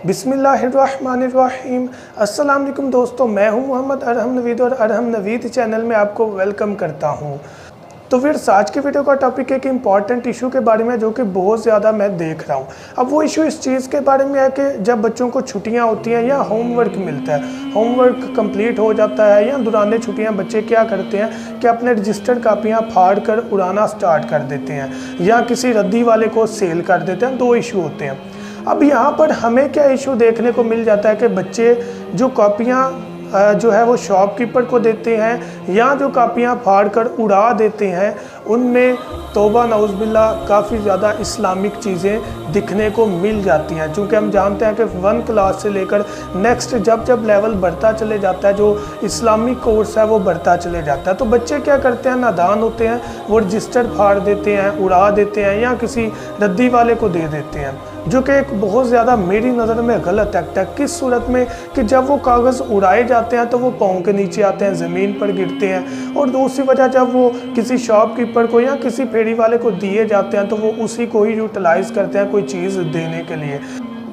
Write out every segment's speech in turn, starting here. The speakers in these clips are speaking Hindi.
बिस्मिल्लाहिर्रहमानिर्रहीम। अस्सलाम वालेकुम दोस्तों, मैं हूं मोहम्मद अरहम नवीद और अरहम नवीद चैनल में आपको वेलकम करता हूं। तो फिर आज के वीडियो का टॉपिक है कि इम्पॉर्टेंट इशू के बारे में जो कि बहुत ज़्यादा मैं देख रहा हूं। अब वो इशू इस चीज़ के बारे में है कि जब बच्चों को छुट्टियां होती हैं या होमवर्क मिलता है, होमवर्क कंप्लीट हो जाता है या दौरान छुट्टियां बच्चे क्या करते हैं कि अपने रजिस्टर्ड कापियां फाड़ कर उड़ाना स्टार्ट कर देते हैं या किसी रद्दी वाले को सेल कर देते हैं। दो इशू होते हैं। अब यहाँ पर हमें क्या इशू देखने को मिल जाता है कि बच्चे जो कॉपियाँ जो है वो शॉपकीपर को देते हैं या जो कापियाँ फाड़ कर उड़ा देते हैं, उनमें तौबा नौज़बिल्ला काफ़ी ज़्यादा इस्लामिक चीज़ें दिखने को मिल जाती हैं। चूँकि हम जानते हैं कि 1 क्लास से लेकर नेक्स्ट जब जब लेवल बढ़ता चले जाता है, जो इस्लामिक कोर्स है वो बढ़ता चले जाता है, तो बच्चे क्या करते हैं, नादान होते हैं, वो रजिस्टर फाड़ देते हैं, उड़ा देते हैं या किसी रद्दी वाले को दे देते हैं, जो कि एक बहुत ज़्यादा मेरी नज़र में गलत एक्ट है। किस सूरत में कि जब वो कागज़ उड़ाए जाते हैं तो वो पाँव के नीचे आते हैं, ज़मीन पर गिरते हैं, और दूसरी वजह जब वो किसी शॉपकीपर को या किसी फेरी वाले को दिए जाते हैं तो वो उसी को ही यूटिलाइज़ करते हैं कोई चीज़ देने के लिए।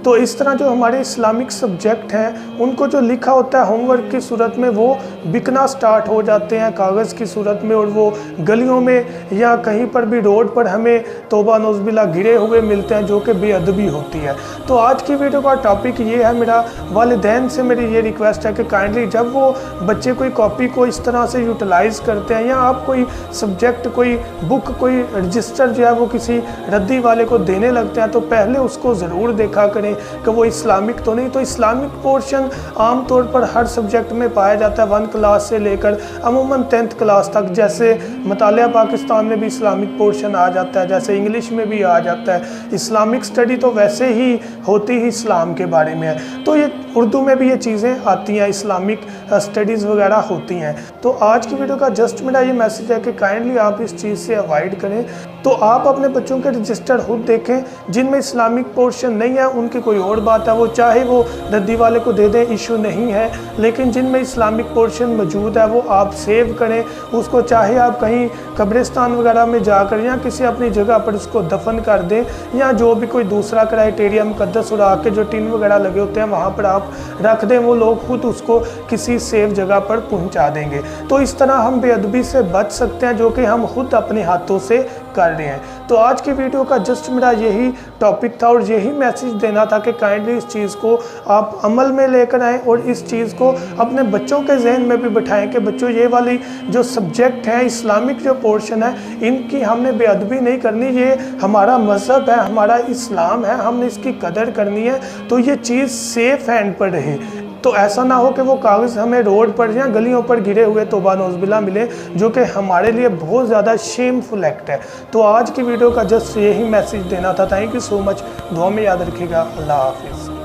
तो इस तरह जो हमारे इस्लामिक सब्जेक्ट हैं उनको जो लिखा होता है होमवर्क की सूरत में वो बिकना स्टार्ट हो जाते हैं कागज़ की सूरत में, और वो गलियों में या कहीं पर भी रोड पर हमें तौबा नौज़बिल्ला गिरे हुए मिलते हैं, जो कि बेअदबी होती है। तो आज की वीडियो का टॉपिक ये है, मेरा वालिदैन से मेरी ये रिक्वेस्ट है कि काइंडली जब वो बच्चे कोई कॉपी को इस तरह से यूटिलाइज़ करते हैं या आप कोई सब्जेक्ट, कोई बुक, कोई रजिस्टर जो है वो किसी रद्दी वाले को देने लगते हैं, तो पहले उसको ज़रूर देखा करें कि वो इस्लामिक तो नहीं। तो इस्लामिक पोर्शन आमतौर पर हर सब्जेक्ट में पाया जाता है, 1 क्लास से लेकर अमूमन 10th क्लास तक। जैसे मुतालिया पाकिस्तान में भी इस्लामिक पोर्शन आ जाता है, जैसे इंग्लिश में भी आ जाता है। इस्लामिक स्टडी तो वैसे ही होती ही इस्लाम के बारे में है, तो ये उर्दू में भी ये चीज़ें आती हैं, इस्लामिक स्टडीज़ वगैरह होती हैं। तो आज की वीडियो का जस्ट मेरा ये मैसेज है कि काइंडली आप इस चीज़ से अवॉइड करें। तो आप अपने बच्चों के रजिस्टर खुद देखें, जिनमें इस्लामिक पोर्शन नहीं है उनकी कोई और बात है, वो चाहे वो रद्दी वाले को दे दें, इशू नहीं है। लेकिन जिनमें इस्लामिक पोर्शन मौजूद है वो आप सेव करें उसको, चाहे आप कहीं कब्रिस्तान वगैरह में जाकर या किसी अपनी जगह पर उसको दफन कर दें, या जो भी कोई दूसरा क्राइटेरिया मुकद्दस उड़ा के जो टिन वगैरह लगे होते हैं वहाँ पर आप रख दें, वो लोग खुद उसको किसी सेफ जगह पर पहुँचा देंगे। तो इस तरह हम बेअदबी से बच सकते हैं, जो कि हम खुद अपने हाथों से कर रहे हैं। तो आज की वीडियो का जस्ट मेरा यही टॉपिक था और यही मैसेज देना था कि काइंडली इस चीज़ को आप अमल में लेकर आएँ और इस चीज़ को अपने बच्चों के जहन में भी बिठाएं कि बच्चों ये वाली जो सब्जेक्ट है, इस्लामिक जो पोर्शन है, इनकी हमने बेअदबी नहीं करनी। ये हमारा मज़हब है, हमारा इस्लाम है, हमने इसकी कदर करनी है। तो ये चीज़ सेफ हैंड पर रहे, तो ऐसा ना हो कि वो कागज़ हमें रोड पर या गलियों पर गिरे हुए तौबा नौज़बिल्ला मिले, जो कि हमारे लिए बहुत ज़्यादा शेमफुल एक्ट है। तो आज की वीडियो का जस्ट यही मैसेज देना था। Thank you so much. दुआ में याद रखिएगा। अल्लाह हाफिज़।